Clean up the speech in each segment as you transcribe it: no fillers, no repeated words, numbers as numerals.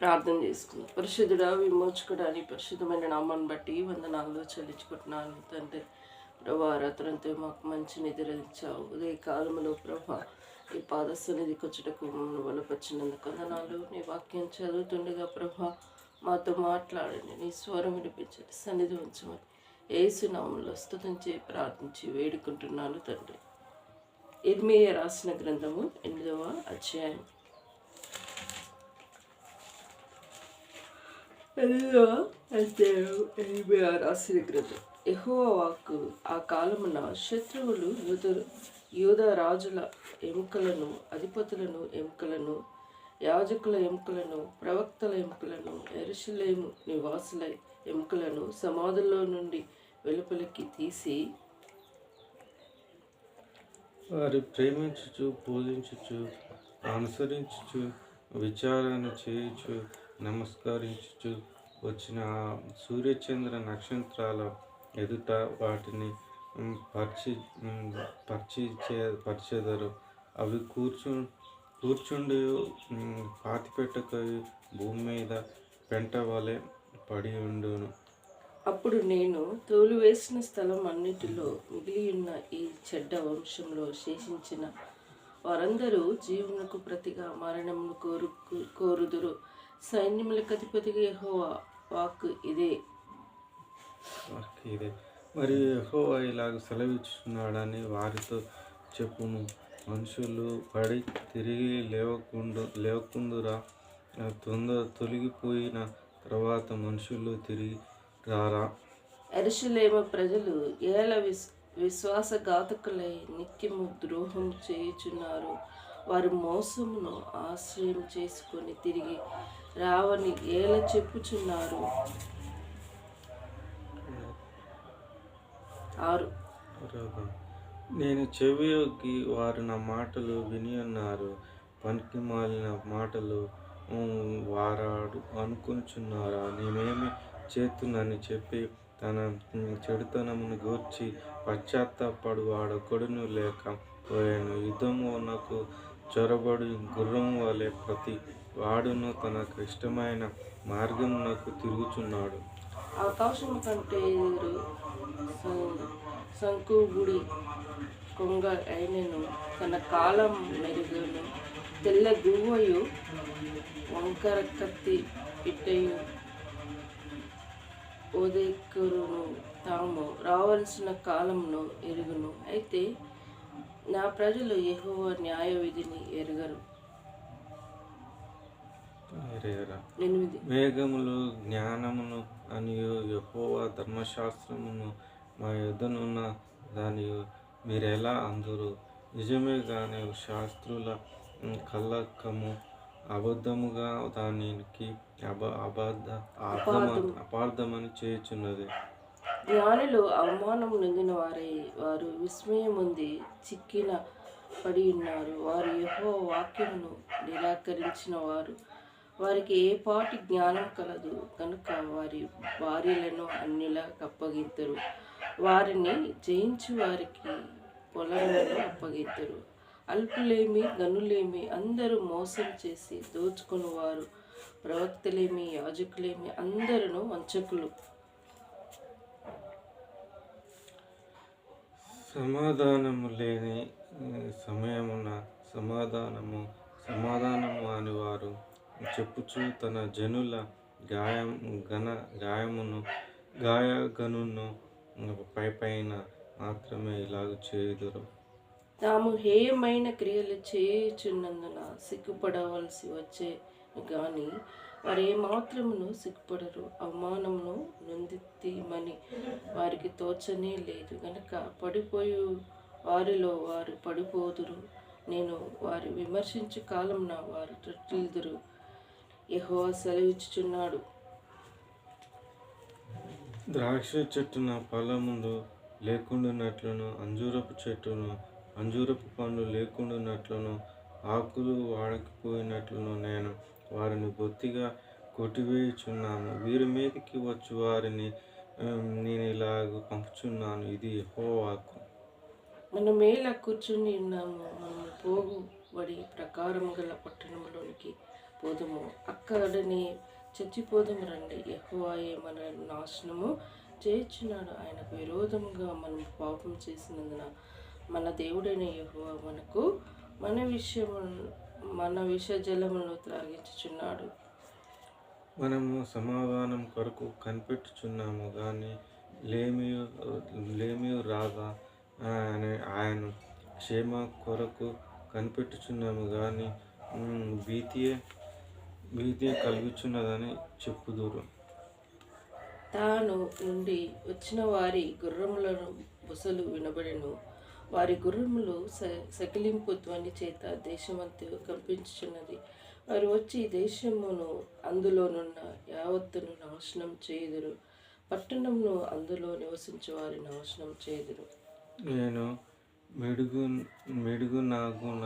ప్రార్థన చేసుకుందాం. పరిశుద్ధుడా, విమోచకుడా నీ పరిశుద్ధమైన నామాన్ని బట్టి వందనాలు చెల్లించుకుంటున్నాను తండ్రి. ప్రభా, రాత్రంతా మాకు మంచి నిద్ర ఇచ్చావు. ఉదయ కాలంలో ప్రభా ఈ పాద సన్నిధికి వచ్చుటకు మమ్మల్ని బలపరిచినందుకు వందనాలు. నీ వాక్యం చదువుతుండగా ప్రభా మాతో మాట్లాడండి, నీ స్వరం వినిపించండి, సన్నిధి ఉంచమని యేసు నామములో స్తుతించి ప్రార్థించి వేడుకుంటున్నాను తండ్రి. ఇర్మీయా రాసిన గ్రంథము 8వ అధ్యాయం. రాసిన గ్రంథం. యెహోవా వాక్కు. ఆ కాలమున శత్రువులు యూదా రాజుల ఎముకలను, అధిపతులను ఎముకలను, యాజకుల ఎముకలను, ప్రవక్తల ఎముకలను, యెరూషలేము నివాసుల ఎముకలను సమాధుల్లో నుండి వెలుపలికి తీసి వారి ప్రేమించుచు, పూజించుచు, అనుసరించుచు, విచారణ చేయుచు, నమస్కరించుచు వచ్చిన సూర్యచంద్ర నక్షత్రాల ఎదుట వాటిని పరిచెదరు. అవి కూర్చుండి పాతిపెట్టకై భూమి మీద పెంట వలె పడి ఉండును. అప్పుడు నేను తోలివేసిన స్థలం అన్నిటిలో మిగిలియున్న ఈ చెడ్డ వంశంలో శేషించిన వారందరూ జీవమునకు ప్రతిగా మరణమును కోరుదురు. సైన్యములకు అధిపతిగా యెహోవా వాక్కు ఇదే. మరి యెహోవా ఇలాగ సెలవిచ్చుచున్నాడని వారితో చెప్పుము. మనుషులు పడి తిరిగి లేవకుందురా. తొలగిపోయిన తర్వాత మనుషులు తిరిగి రారా. యెరూషలేము ప్రజలు ఏల విశ్వాసఘాతకులై నిత్యము ద్రోహం చేయుచున్నారు. వారు మోసమును ఆశ్రయం చేసుకొని తిరిగి రావని ఏల చెప్పుచున్నారు. 6. నేను చెవియొగ్గి వారు నా మాటలు విని ఉన్నారు. పనికి మాలిన మాటలు వారాడు అనుకుంటున్నారా. నేనేమి చేతునని చెప్పి తన చెడుతనమును గూర్చి పశ్చాత్తాపడు వాడొకడును లేక పోయాను. యుద్ధమునకు చొరబడి గుర్రము వలె ప్రతి వాడును తనకు ఇష్టమైన మార్గమునకు తిరుగుచున్నాడు. ఆకాశము కంటే సంకుబుడి కొంగ అయినను తన కాలం మెరుగును. తెల్ల గువ్వయు వంకర కత్తి పిట్టయు ఓదెక్కురును తాము రావలసిన కాలంను ఎరుగును. అయితే నా ప్రజలు యెహోవా న్యాయ విధిని ఎరుగరు. 8. వేగములు జ్ఞానమును అనియు యెహోవా ధర్మశాస్త్రమును మా యొద్దనున్న దాని మీరెలా అందురు. నిజమే గాని శాస్త్రుల కల్లకము అబద్ధముగా దానికి అపార్థమని చేయుచున్నది. జ్ఞానులు అవమానం నొందిన వారు విస్మయముంది చిక్కిన పడి ఉన్నారు. వారు యెహోవా వాక్యమును నిరాకరించిన వారికి ఏ పాటి జ్ఞానం కలదు కనుక వారి భార్యలను అన్యులకు అప్పగింతురు. వారిని జయించు వారికి పొలములను అప్పగింతురు. అల్పులేమి గనులేమి అందరూ మోసం చేసి దోచుకుని వారు. ప్రవక్తలేమి యాజకులేమి అందరూ వంచకులు. సమాధానము లేని సమయమున సమాధానము అని వారు చెప్పుచు తన జనుల గాయగనును పైపైన మాత్రమే ఇలాగ చేయుదురు. తాము హేయమైన క్రియలు చేయుచున్నందున సిగ్గుపడవలసి వచ్చే గాని వారు ఏమాత్రమును సిగ్గుపడరు. అవమానమును నొందిమని వారికి తోచనే లేదు గనక పడిపోయు వారిలో వారు పడిపోదురు. నేను వారు విమర్శించు కాలంన వారు తృట్టిల్దురు. యెహోవా సెలవిచ్చుచున్నాడు. ద్రాక్ష చెట్టున ఫలములు లేకుండానట్లును, అంజూరపు చెట్టును అంజూరపు పండ్లు లేకుండానట్లును, ఆకులు వాడకపోయినట్లును నేను వారిని బొత్తిగా కొట్టివేయుచున్నాను. వీరి మీదకి వచ్చు వారిని నేను ఇలాగ పంపుచున్నాను. ఇది యెహోవా వాక్కు. మనం ఎలా కూర్చుని ఉన్నాము. మనము పోగుబడి ప్రకారం గల పట్టణంలోనికి పోదుము, అక్కడనే చచ్చిపోదుము రండి. యెహోవాయే మన నాశనము చేయుచున్నాడు. ఆయనకు విరోధముగా మనం పాపం చేసినందున మన దేవుడైన యెహోవా మనకు మన విష జలమును త్రాగించుచున్నాడు. మనము సమాధానం కొరకు కనిపెట్టుచున్నాము కానీ లేమియు రాగా ఆయన క్షేమ కొరకు కనిపెట్టుచున్నాము కానీ భీతియే కలుగుచున్నదని చెప్పుదురు. తాను నుండి వచ్చిన వారి గుర్రములను బుసలు వినబడెను. వారి గుర్రములు సకిలింపు ధ్వని చేత దేశమంతా కంపించుచున్నది. వారు వచ్చి దేశమును అందులోనున్న యావత్తును నాశనం చేయుదురు. పట్టణమును అందులో నివసించే వారి నాశనం చేయుదురు. నేను మెడుగునాగున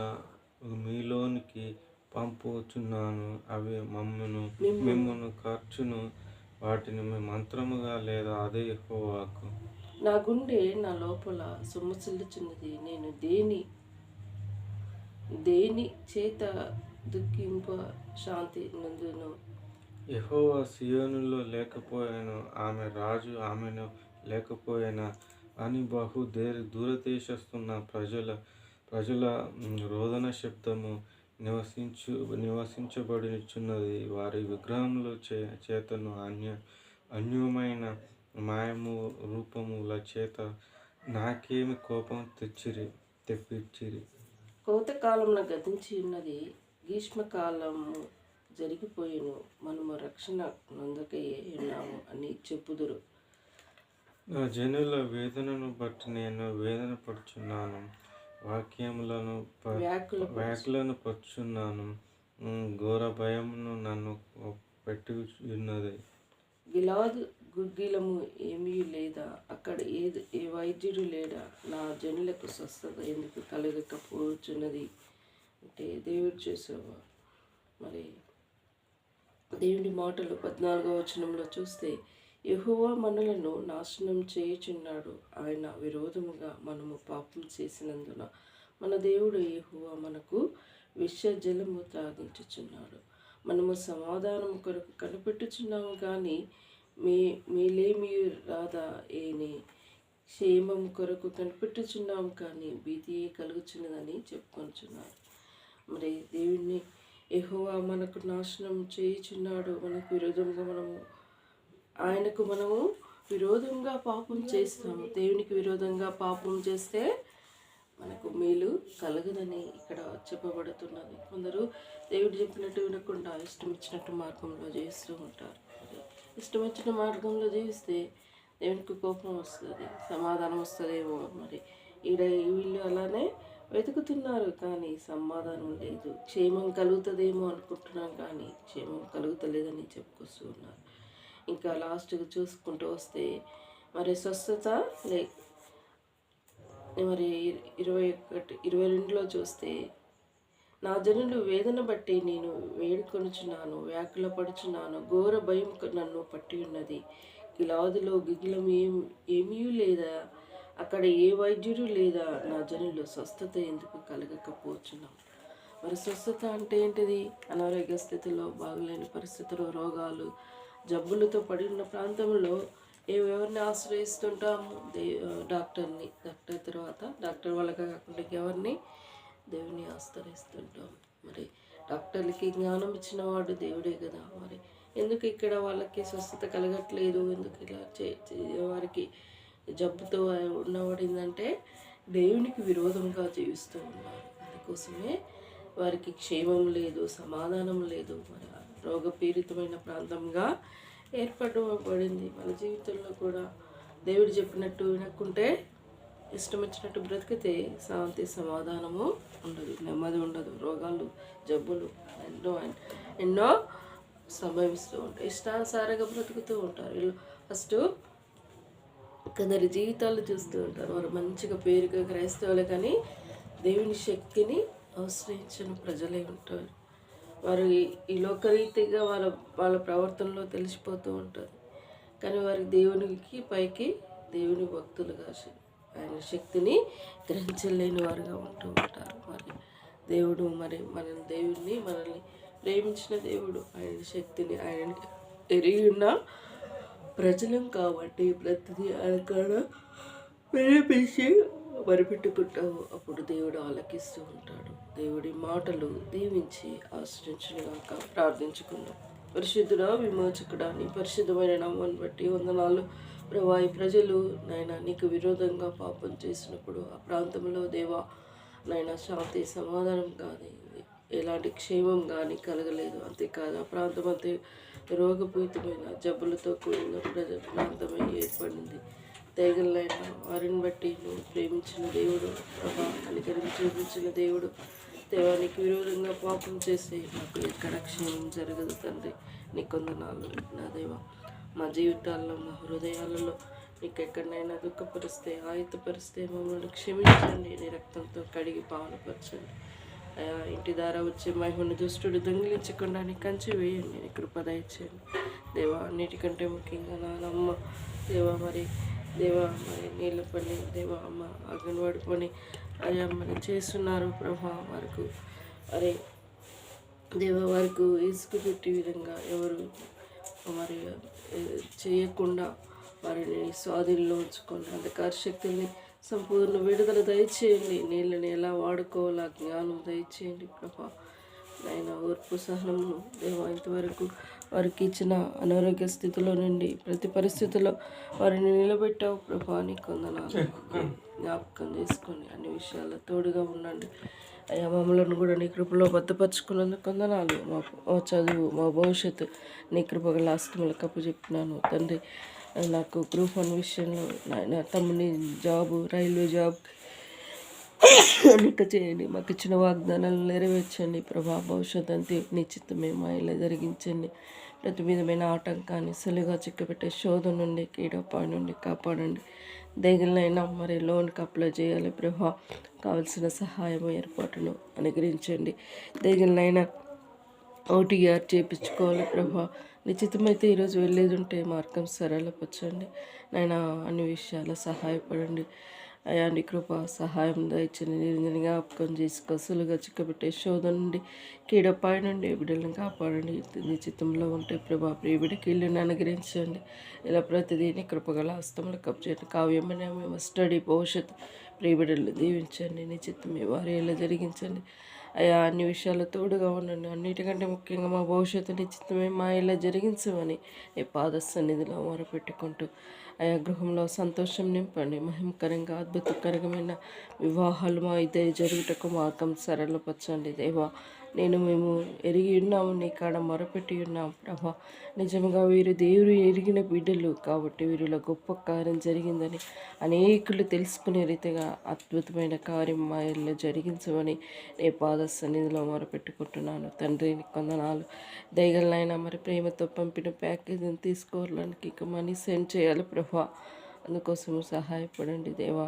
మీలోనికి పంపుచున్నాను. అవి మిమ్మును కార్చును. వాటిని మంత్రముగా లేదా అదే యెహోవాకు. నా గుండె నా లోపల సొమ్మసిల్లుచున్నది. నేను దేని చేత దుఃఖింప శాంతి నందును. యెహోవా సియోనులో లేకపోయాను, ఆమె రాజు ఆమెను లేకపోయినా అని బహు దూరదేశస్తున్న ప్రజల రోదన శబ్దము నివసించబడుచున్నది. వారి విగ్రహముల చేతను అన్యమైన మాయము రూపముల చేత నాకేమి కోపం తెప్పించిరి. కోతకాలమున గతించి ఉన్నది, గ్రీష్మకాలము జరిగిపోయిను, మనము రక్షణ నొందకయే ఉన్నాము అని చెప్పుదురు. నా జనుల వేదనను బట్టి నేను వేదన పడుచున్నాను, వ్యాకులను పరుచున్నాను. ఘోర భయమును నన్ను పెట్టి ఉన్నది. గిలాదు గుగ్గిలము ఏమీ లేదా, అక్కడ ఏ వైద్యుడు లేడా. నా జనులకు స్వస్థత ఎందుకు కలగకపోవచ్చున్నది. అంటే దేవుడు చేసేవా. మరి దేవుని మాటలు 14వ వచనంలో చూస్తే, యెహోవా మనలను నాశనం చేయుచున్నాడు. ఆయన విరోధముగా మనము పాపం చేసినందున మన దేవుడు యెహోవా మనకు విష జలము త్రాగించుచున్నాడు. మనము సమాధానం కొరకు కనిపెట్టుచున్నాము కానీ మేలేమి రాదా ఏని. క్షేమం కొరకు కనిపెట్టుచున్నాము కానీ భీతియే కలుగుచున్నదని చెప్పుకొనుచున్నారు. మరి దేవుణ్ణి యెహోవా మనకు నాశనం చేయుచున్నాడు. మనకు విరోధంగా మనము విరోధంగా పాపం చేస్తాము. దేవునికి విరోధంగా పాపం చేస్తే మనకు మేలు కలగదని ఇక్కడ చెప్పబడుతున్నది. కొందరు దేవుడు చెప్పినట్టు వినకుండా ఇష్టం ఇచ్చినట్టు మార్గంలో జీవిస్తూ ఉంటారు. ఇష్టం వచ్చిన మార్గంలో జీవిస్తే దేవునికి కోపం వస్తుంది, సమాధానం వస్తుందేమో. మరి వీళ్ళు అలానే వెతుకుతున్నారు కానీ సమాధానం లేదు. క్షేమం కలుగుతుందేమో అనుకుంటున్నాం కానీ క్షేమం కలుగుతలేదని చెప్పుకొస్తూ ఉన్నారు. ఇంకా లాస్ట్గా చూసుకుంటూ వస్తే మరి స్వస్థత మరి 22లో చూస్తే, నా జనులు వేదన బట్టి నేను వేడుకొనుచున్నాను, వ్యాకుల పడుచున్నాను, ఘోర భయం నన్ను పట్టి ఉన్నది. గిలాదులో గిగిలం ఏమీ లేదా, అక్కడ ఏ వైద్యుడు లేదా. నా జనులు స్వస్థత ఎందుకు కలగకపోతున్నాం. మరి స్వస్థత అంటే ఏంటిది? అనారోగ్య స్థితిలో, బాగలేని పరిస్థితుల్లో, రోగాలు జబ్బులతో పడి ఉన్న ప్రాంతంలో ఎవరిని ఆశ్రయిస్తుంటాము? డాక్టర్ తర్వాత డాక్టర్ వాళ్ళగా కాకుండా ఎవరిని? దేవుని ఆశ్రయిస్తుంటాం. మరి డాక్టర్లకి జ్ఞానం ఇచ్చిన వాడు దేవుడే కదా. మరి ఎందుకు ఇక్కడ వాళ్ళకి స్వస్థత కలగట్లేదు? ఎందుకు ఇలా వారికి జబ్బుతో ఉన్నవాడిందంటే దేవునికి విరోధంగా జీవిస్తూ ఉన్నారు. అందుకోసమే వారికి క్షేమం లేదు, సమాధానం లేదు. మరి రోగపీడితమైన ప్రాంతంగా ఏర్పడబడింది. మన జీవితంలో కూడా దేవుడు చెప్పినట్టు వినకుంటే, ఇష్టం వచ్చినట్టు బ్రతికితే శాంతి సమాధానము ఉండదు, నెమ్మది ఉండదు. రోగాలు జబ్బులు ఎన్నో సంభవిస్తూ ఉంటాయి. ఇష్టానుసారంగా బ్రతుకుతూ ఉంటారు. వీళ్ళు ఫస్ట్ కొందరి జీవితాలు చూస్తూ ఉంటారు. వారు మంచిగా పేరుగా క్రైస్తవులే కానీ దేవుని శక్తిని ఆశ్రయించిన ప్రజలే ఉంటారు. వారు ఈ లోకరీతిగా వాళ్ళ ప్రవర్తనలో తెలిసిపోతూ ఉంటుంది. కానీ వారికి దేవునికి పైకి దేవుని భక్తులుగా ఆయన శక్తిని గ్రహించలేని వారుగా ఉంటూ ఉంటారు. మరి దేవుడు మనల్ని ప్రేమించిన దేవుడు. ఆయన శక్తిని ఆయన ఎరిగి ఉన్న ప్రజలం కాబట్టి ప్రతిదీ ఆయన కాడ వినిపించి మరిపెట్టుకుంటావు. అప్పుడు దేవుడు ఆలకిస్తూ ఉంటాడు. దేవుడి మాటలు దీవించి ఆశ్రయించుగాక. ప్రార్థించుకుందాం. పరిశుద్ధుడా, విమోచకుడా, నీ పరిశుద్ధమైన నామాన్ని బట్టి వందనాలు ప్రభా. ఈ ప్రజలు నాయన నీకు విరోధంగా పాపం చేసినప్పుడు ఆ ప్రాంతంలో దేవా నాయన శాంతి సమాధానం కానీ ఎలాంటి క్షేమం కానీ కలగలేదు. అంతేకాదు ఆ ప్రాంతం అంతే రోగపూరితమైన జబ్బులతో కూడిన ప్రాంతమై ఏర్పడింది. తెగలైన వారిని బట్టి నువ్వు ప్రేమించిన దేవుడు ప్రభా, కనికరం చూపించిన దేవుడు. దేవానికి విరోధంగా పాపం చేస్తే నాకు ఎక్కడ క్షేమం జరగదు తండ్రి. నీ కొందనాలు నా దేవా. మా జీవితాల్లో మా హృదయాలలో నీకు ఎక్కడైనా దుఃఖపరిస్తే ఆయుధపరిస్తే మమ్మల్ని క్షమించండి. నీ రక్తంతో కడిగి పావనపరచండి. ఇంటి ద్వారా వచ్చే మహిమను దుష్టుడు దొంగిలించకుండా నీ కంచె వేయండి. నీ కృప దయచేయండి దేవా. అన్నిటికంటే ముఖ్యంగా నానమ్మ దేవా మరి నీళ్ళ పని దేవా అమ్మ అంగన్వాడి పని అయ్యా మరి చేస్తున్నారు ప్రభా. వారికి అరే దేవా వారికి ఇసుక పెట్టి విధంగా ఎవరు మరి చేయకుండా వారిని స్వాధీనంలో ఉంచుకోండి. అంధకార శక్తుల్ని సంపూర్ణ విడుదల దయచేయండి. నీళ్ళని ఎలా వాడుకోవాలా జ్ఞానం దయచేయండి ప్రభా. నాయన ఓర్పు సహనము దేవా ఇంతవరకు వారికి ఇచ్చిన అనారోగ్య స్థితిలో నుండి ప్రతి పరిస్థితిలో వారిని నిలబెట్టావు ప్రభా. నీకు వందనాలు. జ్ఞాపకం చేసుకొని అన్ని విషయాల్లో తోడుగా ఉండండి అయ్యా. మమ్మల్ని కూడా నీ కృపలో భద్రపరుచుకున్నందుకు వందనాలు. మా చదువు మా భవిష్యత్తు నీ కృపగల ఆస్తములకు అప్పచెప్పినాను తండ్రి. నాకు గ్రూప్ 1 విషయంలో నాయన తమ్ముని జాబు రైల్వే జాబ్ ఎన్నిక చేయండి. మాకు ఇచ్చిన వాగ్దానాలను నెరవేర్చండి ప్రభా. భవిష్యత్ అంతే నీ చిత్తమే మాయలో జరిగించండి. ప్రతి విధమైన ఆటంకాన్ని సులువుగా చిక్కబెట్టే శోధన నుండి కీడపాడి నుండి కాపాడండి. దేగులైనా మరి లోన్కి అప్లై చేయాలి ప్రభా. కావలసిన సహాయం ఏర్పాటును అనుగ్రహించండి. దేగులైనా OTR చేయించుకోవాలి ప్రభా. నిశ్చితమైతే ఈరోజు వెళ్ళేది ఉంటే మార్గం సరళపరచండి నాయన. అన్ని విషయాల్లో సహాయపడండి అయా. నీ కృప సహాయం దయచండి. నిరంజన జ్ఞాపకం చేసుకో. సులువుగా చిక్కబెట్టే శోధన నుండి కీడపాయ నుండి బిడ్డలను కాపాడండి. నిశ్చితంలో ఉంటే ప్రభా ప్రియబిడ్డకి ఇల్లుని అనుగ్రహించండి. ఇలా ప్రతిదీ నీ కృపగల హస్తంలో కప్చేయండి. కావ్యమనే మేము స్టడీ భవిష్యత్ ప్రియబిడ్డలు దీవించండి. నిశ్చితమే వారి ఇలా జరిగించండి అయ్యా. అన్ని విషయాలు తోడుగా ఉండండి. అన్నిటికంటే ముఖ్యంగా మా భవిష్యత్తు నిశ్చితమే మా ఇలా జరిగించమని ఈ పాద సన్నిధిలో మొరపెట్టుకుంటూ అయా గృహంలో సంతోషం నింపండి. మహిమకరంగా అద్భుతకరమైన వివాహాలు మా ఇద్దరి జరుగుటకు మార్గం సరళపరచండి దేవా. మేము ఎరిగి ఉన్నాము, నీ కాడ మొరపెట్టి ఉన్నాం ప్రభా. నిజంగా వీరు దేవుడు ఎరిగిన బిడ్డలు కాబట్టి వీరిలో గొప్ప కార్యం జరిగిందని అనేకులు తెలుసుకునే రీతిగా అద్భుతమైన కార్యం మా ఇల్లు జరిగించమని నీ పాద సన్నిధిలో మొరపెట్టుకుంటున్నాను తండ్రి. నీ కొందనాలు దయగలనైనా మరి ప్రేమతో పంపిన ప్యాకేజీని తీసుకోవడానికి ఇక మనీ సెండ్ చేయాలి ప్రభా. అందుకోసము సహాయపడండి దేవా.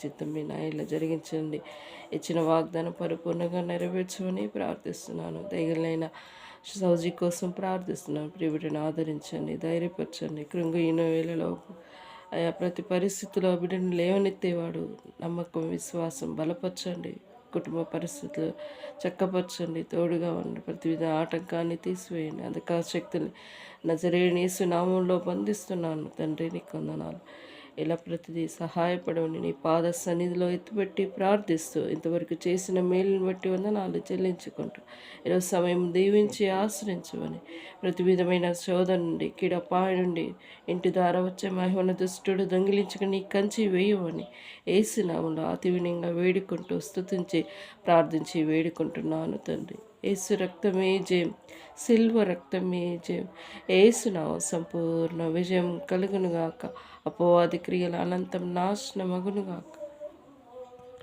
చిత్తం మీ నాయలా జరిగించండి. ఇచ్చిన వాగ్దానం పరిపూర్ణంగా నెరవేర్చమని ప్రార్థిస్తున్నాను. దయగలైన సౌజీ కోసం ప్రార్థిస్తున్నాను. ప్రియబిడ్డను ఆదరించండి, ధైర్యపరచండి. కృంగిన వేళలో అయా ప్రతి పరిస్థితిలో బిడ్డను లేవనెత్తేవాడు. నమ్మకం విశ్వాసం బలపరచండి. కుటుంబ పరిస్థితులు చక్కపరచండి. తోడుగా ఉండి ప్రతి విధ ఆటంకాన్ని తీసివేయండి. అంధకార శక్తుల్ని నజరేయుని యేసు నామంలో బంధిస్తున్నాను తండ్రి. నీకు వందనాలు. ఇలా ప్రతిదీ సహాయపడమని నీ పాద సన్నిధిలో ఎత్తుపెట్టి ప్రార్థిస్తూ ఇంతవరకు చేసిన మేలుని బట్టి వందనాలు చెల్లించుకుంటూ ఈరోజు సమయం దీవించి ఆశ్రయించమని ప్రతి విధమైన శోధన నుండి కీడపాయ నుండి ఇంటి ద్వారా వచ్చే మహిమను దుష్టుడు దొంగిలించుకుని నీ కంచి వేయమని యేసు నామములో అతి వినయంగా వేడుకుంటూ స్తుతించి ప్రార్థించి వేడుకుంటున్నాను తండ్రి. యేసు రక్తమే జయం, సిల్వ రక్తమే జయం. యేసు నామం సంపూర్ణ విజయం కలుగునుగాక. అపవాది క్రియల అనంతం నాశనమగునుగాక.